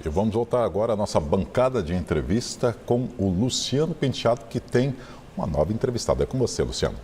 E vamos voltar agora à nossa bancada de entrevista com o Luciano Penteado, que tem uma nova entrevistada. É com você, Luciano.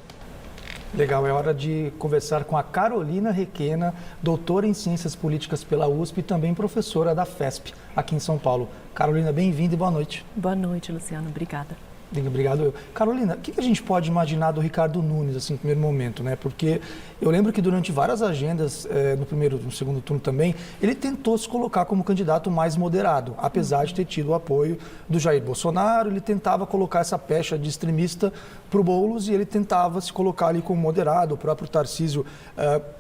Legal, é hora de conversar com a Carolina Requena, doutora em Ciências Políticas pela USP e também professora da FESP, aqui em São Paulo. Carolina, bem-vinda e boa noite. Boa noite, Luciano. Obrigada. Obrigado. Carolina, o que a gente pode imaginar do Ricardo Nunes, assim, no primeiro momento, né? Porque eu lembro que durante várias agendas, no segundo turno também, ele tentou se colocar como candidato mais moderado, apesar de ter tido o apoio do Jair Bolsonaro. Ele tentava colocar essa pecha de extremista para o Boulos e ele tentava se colocar ali como moderado. O próprio Tarcísio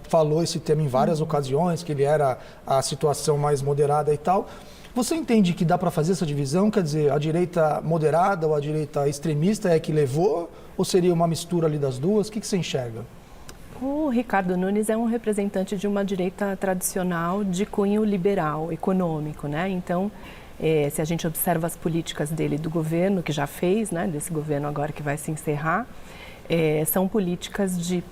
falou esse tema em várias ocasiões, que ele era a situação mais moderada e tal. Você entende que dá para fazer essa divisão? Quer dizer, a direita moderada ou a direita extremista é que levou? Ou seria uma mistura ali das duas? O que você enxerga? O Ricardo Nunes é um representante de uma direita tradicional de cunho liberal, econômico, né? Então, se a gente observa as políticas dele do governo, que já fez, né? Desse governo agora que vai se encerrar, são políticas de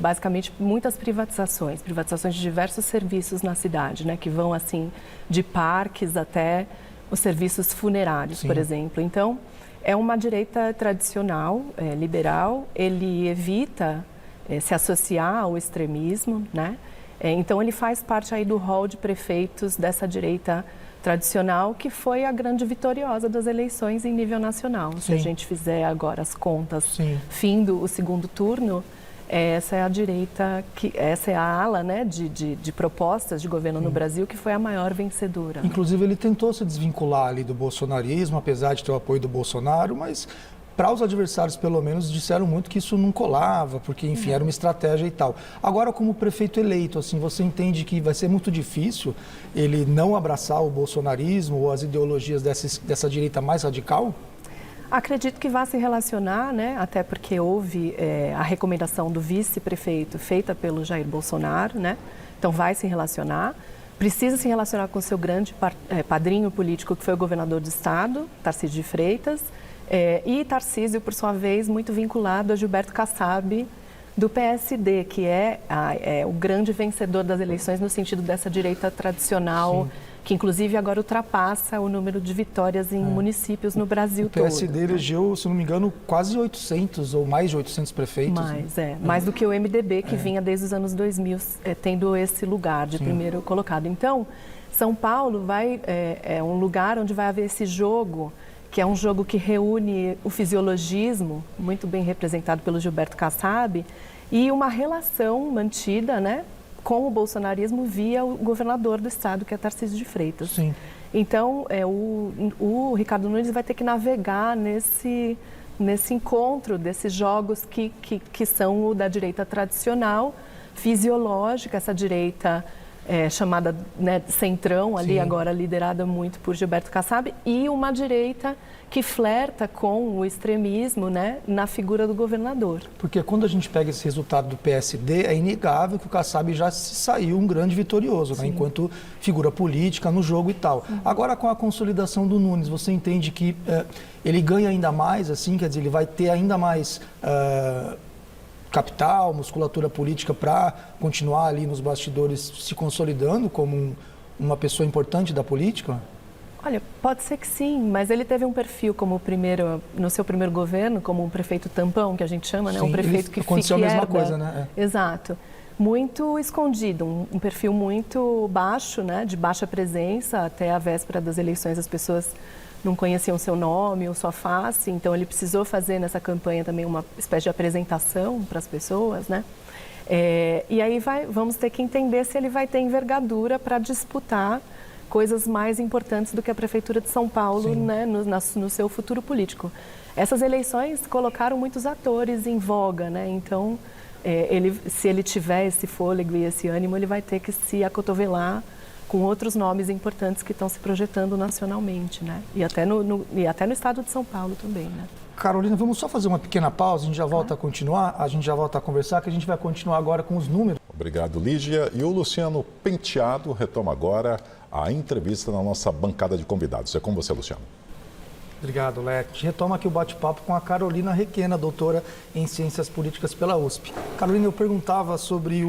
basicamente muitas privatizações de diversos serviços na cidade, né, que vão assim de parques até os serviços funerários, por exemplo. Então, é uma direita tradicional, liberal, ele evita se associar ao extremismo, né? Então, ele faz parte aí do rol de prefeitos dessa direita tradicional, que foi a grande vitoriosa das eleições em nível nacional. Se a gente fizer agora as contas, fim do segundo turno, essa é a direita, essa é a ala, né, de propostas de governo no Brasil que foi a maior vencedora. Inclusive, ele tentou se desvincular ali do bolsonarismo, apesar de ter o apoio do Bolsonaro, mas para os adversários, pelo menos, disseram muito que isso não colava, porque, enfim, era uma estratégia e tal. Agora, como prefeito eleito, assim, você entende que vai ser muito difícil ele não abraçar o bolsonarismo ou as ideologias dessa direita mais radical? Acredito que vai se relacionar, né? Até porque houve a recomendação do vice-prefeito feita pelo Jair Bolsonaro, né? Então vai se relacionar. Precisa se relacionar com o seu grande padrinho político, que foi o governador do estado, Tarcísio de Freitas, e Tarcísio, por sua vez, muito vinculado a Gilberto Kassab, do PSD, que é o grande vencedor das eleições no sentido dessa direita tradicional, que inclusive agora ultrapassa o número de vitórias em municípios no Brasil todo. O PSD elegeu, se não me engano, quase 800 ou mais de 800 prefeitos. Mais do que o MDB, que vinha desde os anos 2000 tendo esse lugar de primeiro colocado. Então, São Paulo é um lugar onde vai haver esse jogo, que é um jogo que reúne o fisiologismo, muito bem representado pelo Gilberto Kassab, e uma relação mantida, né, com o bolsonarismo via o governador do estado, que é Tarcísio de Freitas. Então, o Ricardo Nunes vai ter que navegar nesse encontro desses jogos que são o da direita tradicional, fisiológica, essa direita chamada, né, centrão, ali agora liderada muito por Gilberto Kassab, e uma direita que flerta com o extremismo, né, na figura do governador. Porque quando a gente pega esse resultado do PSD, é inegável que o Kassab já saiu um grande vitorioso, né, enquanto figura política no jogo e tal. Agora, com a consolidação do Nunes, você entende que ele ganha ainda mais, assim, quer dizer, ele vai ter ainda mais capital, musculatura política para continuar ali nos bastidores se consolidando como uma pessoa importante da política? Olha, pode ser que sim, mas ele teve um perfil no seu primeiro governo, como um prefeito tampão, que a gente chama, né? Um prefeito que aconteceu a mesma coisa, né? Exato. Muito escondido, um perfil muito baixo, né? De baixa presença, até a véspera das eleições as pessoas não conheciam seu nome ou sua face, então ele precisou fazer nessa campanha também uma espécie de apresentação para as pessoas, né? E aí vamos ter que entender se ele vai ter envergadura para disputar coisas mais importantes do que a Prefeitura de São Paulo, né, no seu futuro político. Essas eleições colocaram muitos atores em voga, né? Então, se ele tiver esse fôlego e esse ânimo, ele vai ter que se acotovelar com outros nomes importantes que estão se projetando nacionalmente, né? E até no estado de São Paulo também, né? Carolina, vamos só fazer uma pequena pausa, a gente já volta a continuar, a gente já volta a conversar, que a gente vai continuar agora com os números. Obrigado, Lígia. E o Luciano Penteado retoma agora a entrevista na nossa bancada de convidados. É com você, Luciano. Obrigado, Léo. A gente retoma aqui o bate-papo com a Carolina Requena, doutora em Ciências Políticas pela USP. Carolina, eu perguntava sobre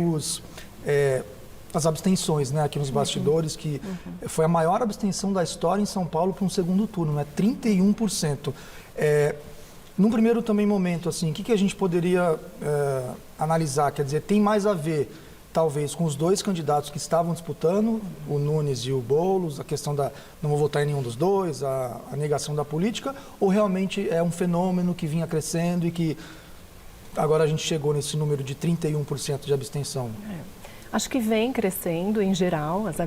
as abstenções, né, aqui nos bastidores, que foi a maior abstenção da história em São Paulo para um segundo turno, né, 31%. Num primeiro também momento, assim, o que a gente poderia analisar? Quer dizer, tem mais a ver, talvez, com os dois candidatos que estavam disputando, o Nunes e o Boulos, a questão da não vou votar em nenhum dos dois, a negação da política, ou realmente é um fenômeno que vinha crescendo e que agora a gente chegou nesse número de 31% de abstenção? Acho que vem crescendo, em geral, as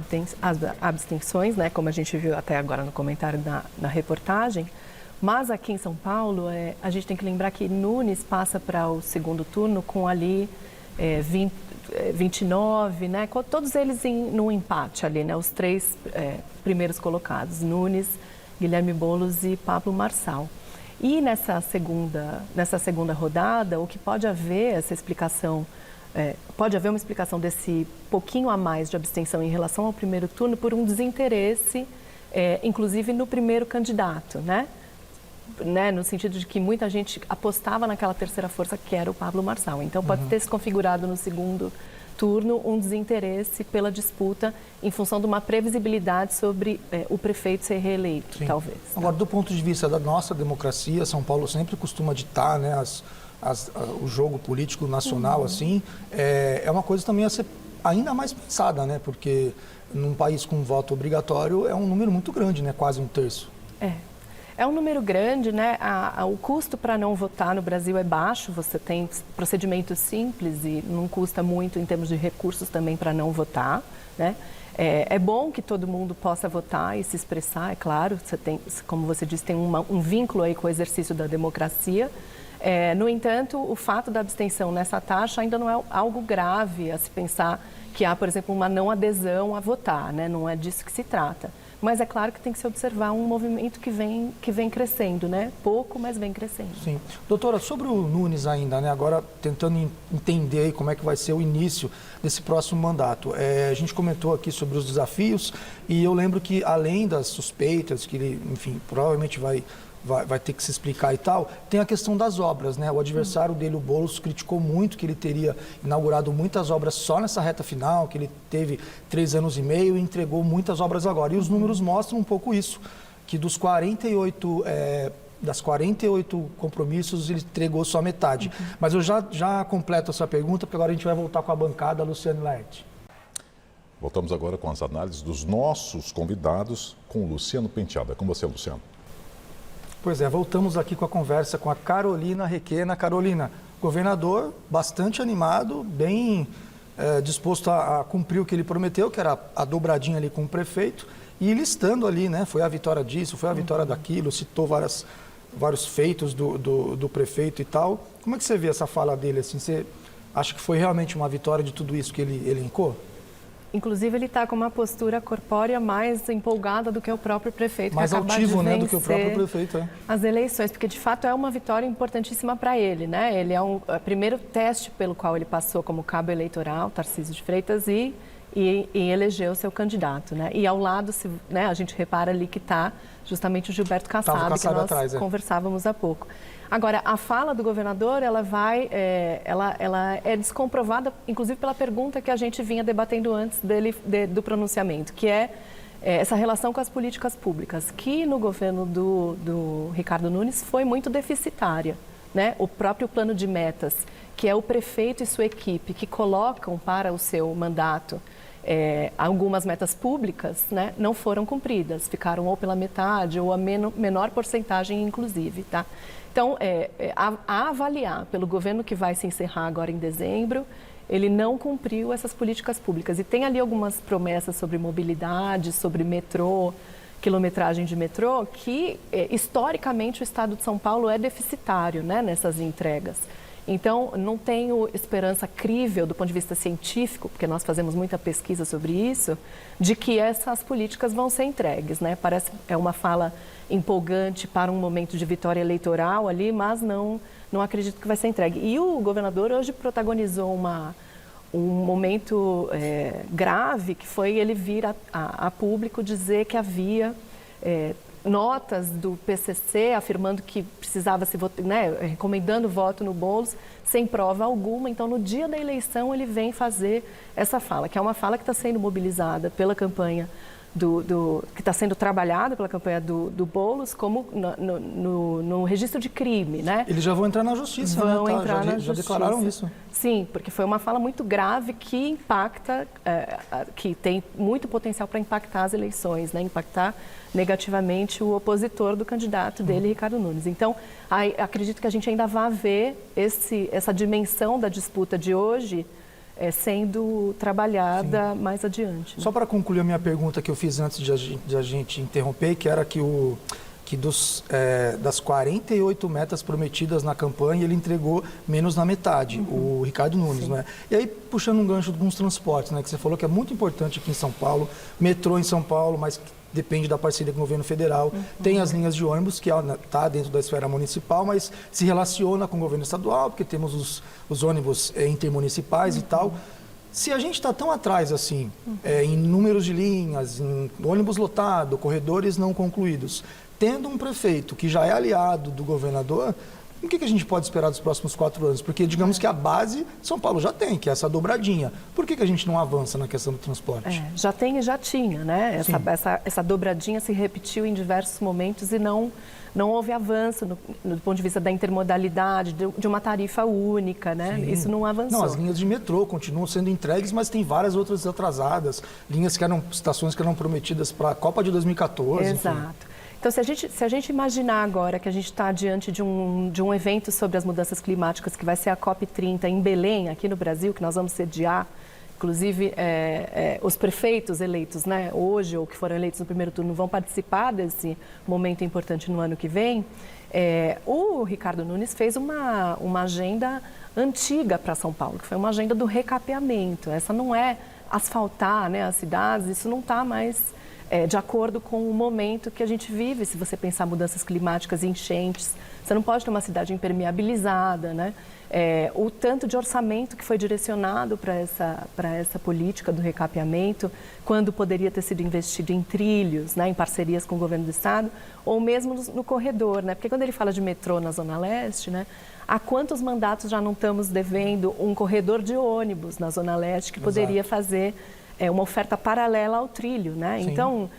abstenções, né, como a gente viu até agora no comentário na reportagem, mas aqui em São Paulo, a gente tem que lembrar que Nunes passa para o segundo turno com ali 29, né, com todos eles num empate ali, né, os três primeiros colocados, Nunes, Guilherme Boulos e Pablo Marçal. E nessa segunda rodada, o que pode haver, essa explicação, pode haver uma explicação desse pouquinho a mais de abstenção em relação ao primeiro turno por um desinteresse, inclusive no primeiro candidato, né? No sentido de que muita gente apostava naquela terceira força que era o Pablo Marçal. Então pode ter se configurado no segundo turno um desinteresse pela disputa em função de uma previsibilidade sobre o prefeito ser reeleito, Sim. talvez. Agora, do ponto de vista da nossa democracia, São Paulo sempre costuma ditar, né, o jogo político nacional, assim, é uma coisa também a ser ainda mais pensada, né? Porque num país com voto obrigatório é um número muito grande, né? Quase um terço. É um número grande, né? O custo para não votar no Brasil é baixo, você tem procedimentos simples e não custa muito em termos de recursos também para não votar, né? É bom que todo mundo possa votar e se expressar, é claro, você tem, como você disse, tem um vínculo aí com o exercício da democracia. No entanto, o fato da abstenção nessa taxa ainda não é algo grave a se pensar que há, por exemplo, uma não adesão a votar, né? Não é disso que se trata. Mas é claro que tem que se observar um movimento que vem crescendo, né? Pouco, mas vem crescendo. Sim. Doutora, sobre o Nunes ainda, né? Agora tentando entender aí como é que vai ser o início desse próximo mandato. A gente comentou aqui sobre os desafios e eu lembro que além das suspeitas, que ele, enfim, provavelmente vai ter que se explicar e tal, tem a questão das obras, né? O adversário dele, o Boulos, criticou muito que ele teria inaugurado muitas obras só nessa reta final, que ele teve 3 anos e meio e entregou muitas obras agora. E os números mostram um pouco isso, que dos 48 compromissos, ele entregou só metade. Mas eu já completo essa pergunta, porque agora a gente vai voltar com a bancada, Luciano Laerte. Voltamos agora com as análises dos nossos convidados com o Luciano Penteado. É com você, Luciano. Pois é, voltamos aqui com a conversa com a Carolina Requena. Carolina, governador bastante animado, bem disposto a cumprir o que ele prometeu, que era a dobradinha ali com o prefeito, e listando ali, né, foi a vitória disso, foi a vitória daquilo, citou vários feitos do prefeito e tal. Como é que você vê essa fala dele, assim? Você acha que foi realmente uma vitória de tudo isso que ele elencou? Inclusive, ele está com uma postura corpórea mais empolgada do que o próprio prefeito. Mais altivo, né, do que o próprio prefeito. As eleições, porque de fato é uma vitória importantíssima para ele, né? Ele é o primeiro teste pelo qual ele passou como cabo eleitoral, Tarcísio de Freitas, e elegeu seu candidato, né? E ao lado, né, a gente repara ali que está justamente o Gilberto Kassab, que nós conversávamos há pouco. Agora, a fala do governador, ela é descomprovada, inclusive pela pergunta que a gente vinha debatendo antes do pronunciamento, que é essa relação com as políticas públicas, que no governo do Ricardo Nunes foi muito deficitária, né? O próprio plano de metas, que é o prefeito e sua equipe que colocam para o seu mandato algumas metas públicas, né, não foram cumpridas, ficaram ou pela metade ou a menor porcentagem, inclusive, tá? Então, a avaliar pelo governo que vai se encerrar agora em dezembro, ele não cumpriu essas políticas públicas. E tem ali algumas promessas sobre mobilidade, sobre metrô, quilometragem de metrô, que historicamente o Estado de São Paulo é deficitário, né, nessas entregas. Então, não tenho esperança crível do ponto de vista científico, porque nós fazemos muita pesquisa sobre isso, de que essas políticas vão ser entregues, né? Parece uma fala empolgante para um momento de vitória eleitoral ali, mas não acredito que vai ser entregue. E o governador hoje protagonizou um momento grave, que foi ele vir a público dizer que havia notas do PCC afirmando que precisava se votar, né, recomendando voto no Boulos, sem prova alguma. Então, no dia da eleição, ele vem fazer essa fala, que é uma fala que está sendo mobilizada pela campanha que está sendo trabalhada pela campanha do Boulos como no registro de crime, né? Eles já vão entrar na justiça, vão né? entrar na já justiça. declararam isso. Sim, porque foi uma fala muito grave que impacta, que tem muito potencial para impactar as eleições, né? Impactar negativamente o opositor do candidato dele, Ricardo Nunes. Então, acredito que a gente ainda vai ver essa dimensão da disputa de hoje sendo trabalhada mais adiante. Né? Só para concluir a minha pergunta que eu fiz antes de a gente interromper, que era que das 48 metas prometidas na campanha, ele entregou menos na metade, o Ricardo Nunes, né? E aí, puxando um gancho de alguns transportes, né, que você falou que é muito importante aqui em São Paulo, metrô em São Paulo, mas depende da parceria com o governo federal. Tem as linhas de ônibus, que está dentro da esfera municipal, mas se relaciona com o governo estadual, porque temos os ônibus intermunicipais e tal. Se a gente está tão atrás assim, em números de linhas, em ônibus lotado, corredores não concluídos, tendo um prefeito que já é aliado do governador, o que a gente pode esperar dos próximos 4 anos? Porque digamos que a base São Paulo já tem, que é essa dobradinha. Por que a gente não avança na questão do transporte? Já tem e já tinha, né? Essa dobradinha se repetiu em diversos momentos e não houve avanço do ponto de vista da intermodalidade, de uma tarifa única, né? Sim. Isso não avançou. Não, as linhas de metrô continuam sendo entregues, mas tem várias outras atrasadas. Estações que eram prometidas para a Copa de 2014. Exato. Enfim. Então, se a gente imaginar agora que a gente está diante de um evento sobre as mudanças climáticas, que vai ser a COP30 em Belém, aqui no Brasil, que nós vamos sediar, inclusive os prefeitos eleitos, né, hoje ou que foram eleitos no primeiro turno vão participar desse momento importante no ano que vem, o Ricardo Nunes fez uma agenda antiga para São Paulo, que foi uma agenda do recapeamento. Essa não é asfaltar, né, as cidades, isso não está mais de acordo com o momento que a gente vive. Se você pensar mudanças climáticas, enchentes, você não pode ter uma cidade impermeabilizada, né? O tanto de orçamento que foi direcionado para essa política do recapeamento, quando poderia ter sido investido em trilhos, né, em parcerias com o governo do estado, ou mesmo no corredor, né? Porque quando ele fala de metrô na Zona Leste, né, há quantos mandatos já não estamos devendo um corredor de ônibus na Zona Leste que poderia fazer uma oferta paralela ao trilho, né? Sim. Então,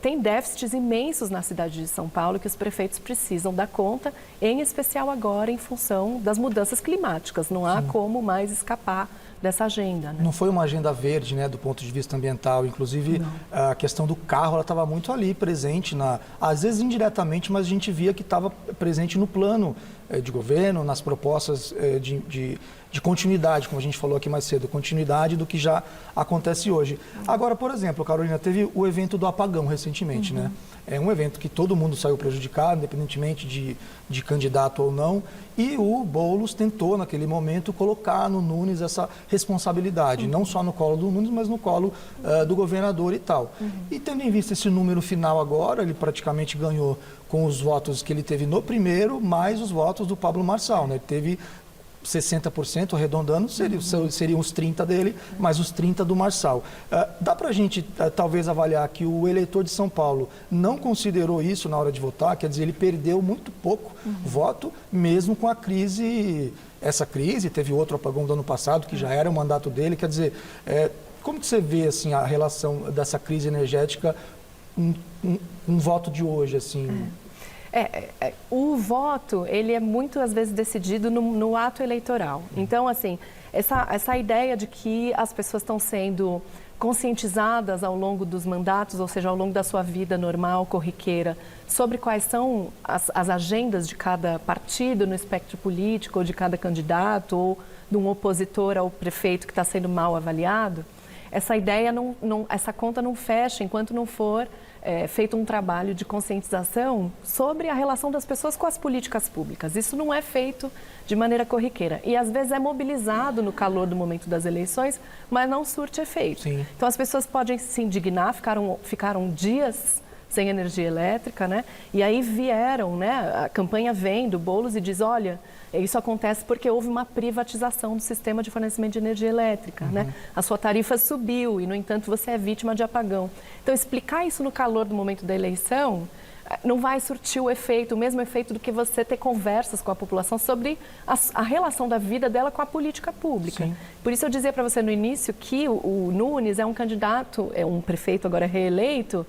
tem déficits imensos na cidade de São Paulo que os prefeitos precisam dar conta, em especial agora em função das mudanças climáticas. Não há como mais escapar dessa agenda. Né? Não foi uma agenda verde, né, do ponto de vista ambiental. Inclusive, a questão do carro, ela estava muito ali, presente, às vezes indiretamente, mas a gente via que estava presente no plano de governo, nas propostas de continuidade, como a gente falou aqui mais cedo, continuidade do que já acontece hoje. Agora, por exemplo, Carolina, teve o evento do apagão recentemente, né? É um evento que todo mundo saiu prejudicado, independentemente de candidato ou não, e o Boulos tentou, naquele momento, colocar no Nunes essa responsabilidade, não só no colo do Nunes, mas no colo do governador e tal. E tendo em vista esse número final agora, ele praticamente ganhou com os votos que ele teve no primeiro, mais os votos do Pablo Marçal, né? Ele teve 60%, arredondando, seriam os 30 dele, mais os 30 do Marçal. Dá para a gente, talvez, avaliar que o eleitor de São Paulo não considerou isso na hora de votar, quer dizer, ele perdeu muito pouco voto, mesmo com a crise, teve outro apagão do ano passado, que já era o mandato dele, quer dizer, como que você vê assim, a relação dessa crise energética, um voto de hoje, assim... O voto, ele é muitas vezes decidido no ato eleitoral. Então, assim, essa ideia de que as pessoas estão sendo conscientizadas ao longo dos mandatos, ou seja, ao longo da sua vida normal, corriqueira, sobre quais são as agendas de cada partido no espectro político, ou de cada candidato, ou de um opositor ao prefeito que está sendo mal avaliado, essa ideia, essa conta não fecha enquanto não for feito um trabalho de conscientização sobre a relação das pessoas com as políticas públicas. Isso não é feito de maneira corriqueira e às vezes é mobilizado no calor do momento das eleições, mas não surte efeito. Sim. Então as pessoas podem se indignar, ficaram dias sem energia elétrica, né? E aí vieram, né? A campanha vem do Boulos e diz, olha, isso acontece porque houve uma privatização do sistema de fornecimento de energia elétrica, né? A sua tarifa subiu e, no entanto, você é vítima de apagão. Então, explicar isso no calor do momento da eleição, não vai surtir o mesmo efeito do que você ter conversas com a população sobre a relação da vida dela com a política pública. Sim. Por isso eu dizia para você no início que o Nunes é um candidato, é um prefeito agora reeleito,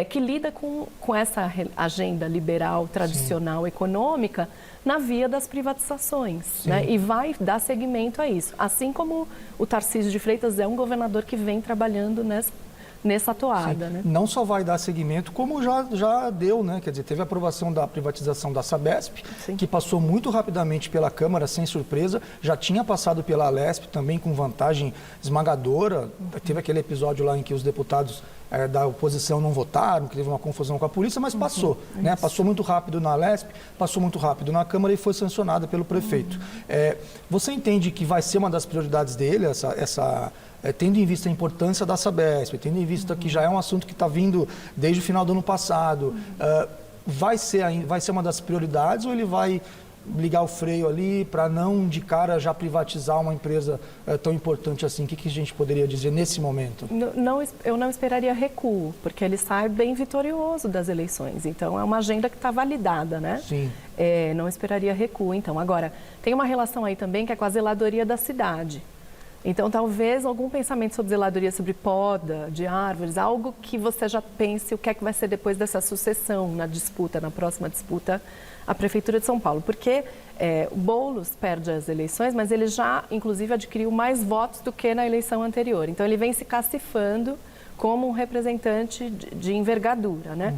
que lida com essa agenda liberal, tradicional, econômica, na via das privatizações, né? E vai dar seguimento a isso. Assim como o Tarcísio de Freitas é um governador que vem trabalhando nessa toada, né? Não só vai dar seguimento, como já deu, né? Quer dizer, teve a aprovação da privatização da Sabesp, Sim. que passou muito rapidamente pela Câmara, sem surpresa, já tinha passado pela Alesp, também com vantagem esmagadora. Teve aquele episódio lá em que os deputados da oposição não votaram, que teve uma confusão com a polícia, mas passou, né? Passou muito rápido na Alesp, passou muito rápido na Câmara e foi sancionada pelo prefeito. Você entende que vai ser uma das prioridades dele, tendo em vista a importância da Sabesp, tendo em vista que já é um assunto que está vindo desde o final do ano passado, vai ser uma das prioridades ou ele vai ligar o freio ali para não de cara já privatizar uma empresa tão importante assim? O que a gente poderia dizer nesse momento? Eu não esperaria recuo, porque ele sai bem vitorioso das eleições. Então, é uma agenda que está validada, né? Sim. Não esperaria recuo. Então, agora, tem uma relação aí também que é com a zeladoria da cidade. Então, talvez algum pensamento sobre zeladoria, sobre poda de árvores, algo que você já pense o que é que vai ser depois dessa sucessão na próxima disputa, a Prefeitura de São Paulo. Porque o Boulos perde as eleições, mas ele já, inclusive, adquiriu mais votos do que na eleição anterior. Então, ele vem se cacifando como um representante de envergadura, né?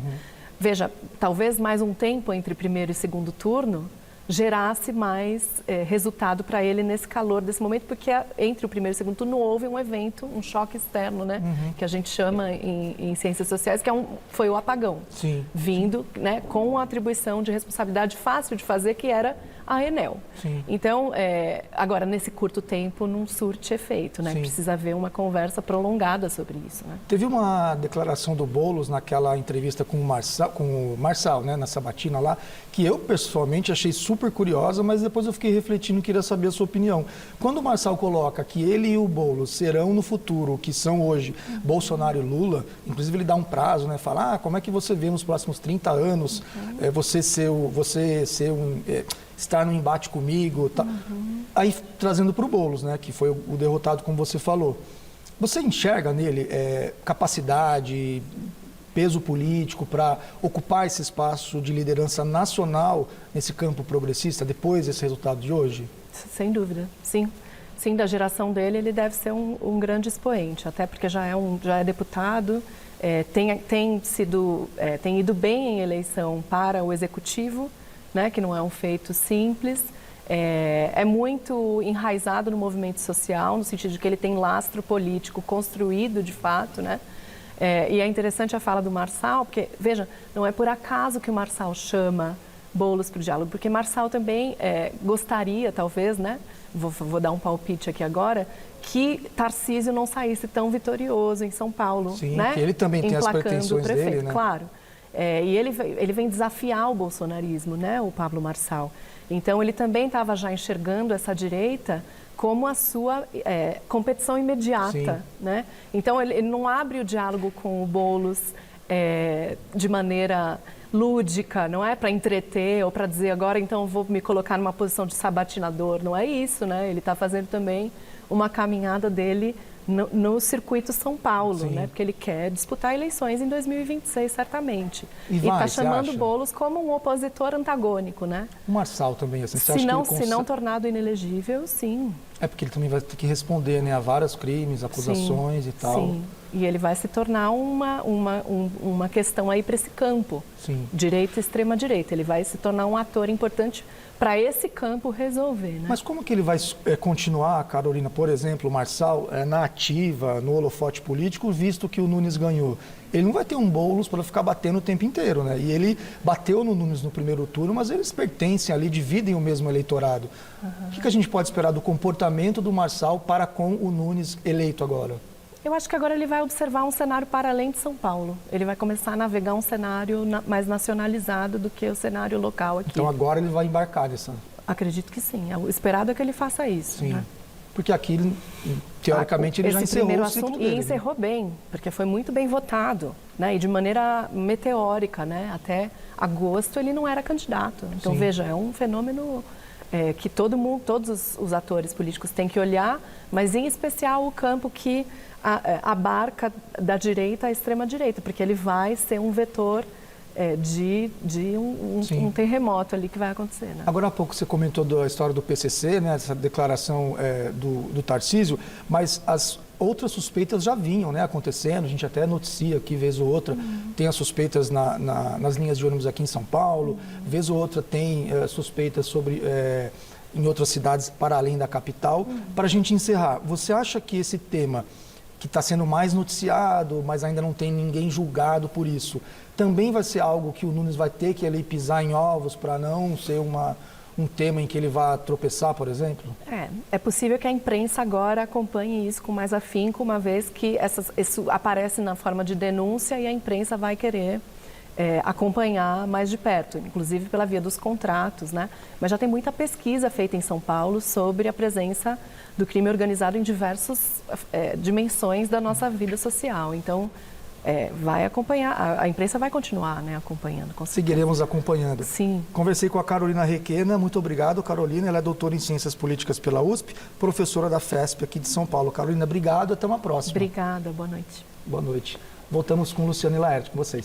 Veja, talvez mais um tempo entre primeiro e segundo turno gerasse mais resultado para ele nesse calor desse momento, porque entre o primeiro e o segundo turno houve um evento, um choque externo, né? Que a gente chama em ciências sociais, que foi o apagão. Sim. Vindo, né, com a atribuição de responsabilidade fácil de fazer, que era a Enel. Sim. Então, agora, nesse curto tempo, não surte efeito, né? Sim. Precisa haver uma conversa prolongada sobre isso, né? Teve uma declaração do Boulos naquela entrevista com o Marçal, né, na sabatina lá, que eu pessoalmente achei super curiosa, mas depois eu fiquei refletindo e queria saber a sua opinião. Quando o Marçal coloca que ele e o Boulos serão no futuro o que são hoje Bolsonaro e Lula, inclusive ele dá um prazo, né, fala, como é que você vê nos próximos 30 anos estar no embate comigo, tá? Aí trazendo para o Boulos, né, que foi o derrotado, como você falou. Você enxerga nele capacidade, peso político para ocupar esse espaço de liderança nacional nesse campo progressista depois desse resultado de hoje? Sem dúvida, sim. Sim, da geração dele, ele deve ser um grande expoente, até porque já é deputado, tem ido bem em eleição para o executivo, né, que não é um feito simples, é muito enraizado no movimento social, no sentido de que ele tem lastro político construído de fato, né? E é interessante a fala do Marçal, porque, veja, não é por acaso que o Marçal chama Boulos para o diálogo, porque Marçal também gostaria, talvez, né? Vou dar um palpite aqui agora, que Tarcísio não saísse tão vitorioso em São Paulo. Sim, né? que ele também tem as pretensões dele, né? Claro. E ele vem desafiar o bolsonarismo, né, o Pablo Marçal. Então, ele também estava já enxergando essa direita como a sua competição imediata, né? Então, ele não abre o diálogo com o Boulos de maneira lúdica, não é para entreter ou para dizer agora então vou me colocar numa posição de sabatinador, não é isso, né? Ele está fazendo também uma caminhada dele no circuito São Paulo, né? Porque ele quer disputar eleições em 2026, certamente. E está chamando o Boulos como um opositor antagônico, né? O Marçal também, assim, você se acha que se não tornado inelegível, sim. É porque ele também vai ter que responder, né, a vários crimes, acusações e tal. Sim, e ele vai se tornar uma questão aí para esse campo, direita e extrema-direita. Ele vai se tornar um ator importante para esse campo resolver, né? Mas como que ele vai continuar, Carolina, por exemplo, o Marçal, na ativa, no holofote político, visto que o Nunes ganhou? Ele não vai ter um Boulos para ficar batendo o tempo inteiro, né? E ele bateu no Nunes no primeiro turno, mas eles pertencem ali, dividem o mesmo eleitorado. O que a gente pode esperar do comportamento do Marçal para com o Nunes eleito agora? Eu acho que agora ele vai observar um cenário para além de São Paulo. Ele vai começar a navegar um cenário mais nacionalizado do que o cenário local aqui. Então agora ele vai embarcar nessa... Acredito que sim. O esperado é que ele faça isso. Sim. Né? porque aqui, teoricamente, ele já esse encerrou primeiro o ciclo assunto dele. e encerrou bem, porque foi muito bem votado, né? E de maneira meteórica, né? Até agosto ele não era candidato. Então, Sim. veja, é um fenômeno que todo mundo, todos os atores políticos têm que olhar, mas em especial o campo que abarca da direita à extrema-direita, porque ele vai ser um vetor de um terremoto ali que vai acontecer. Né? Agora há pouco você comentou da história do PCC, né, essa declaração do Tarcísio, mas as outras suspeitas já vinham, né, acontecendo, a gente até noticia aqui, vez ou outra, tem as suspeitas nas linhas de ônibus aqui em São Paulo, vez ou outra tem suspeitas sobre... em outras cidades para além da capital. Para a gente encerrar, você acha que esse tema, que está sendo mais noticiado, mas ainda não tem ninguém julgado por isso, também vai ser algo que o Nunes vai ter que ali pisar em ovos para não ser um tema em que ele vá tropeçar, por exemplo? É possível que a imprensa agora acompanhe isso com mais afinco, uma vez que isso aparece na forma de denúncia e a imprensa vai querer acompanhar mais de perto, inclusive pela via dos contratos, né? Mas já tem muita pesquisa feita em São Paulo sobre a presença do crime organizado em diversas dimensões da nossa vida social. Então, vai acompanhar, a imprensa vai continuar, né, acompanhando. Seguiremos acompanhando. Sim. Conversei com a Carolina Requena, muito obrigado, Carolina. Ela é doutora em Ciências Políticas pela USP, professora da FESP aqui de São Paulo. Carolina, obrigado, até uma próxima. Obrigada, boa noite. Boa noite. Voltamos com Luciane Laerte, com vocês.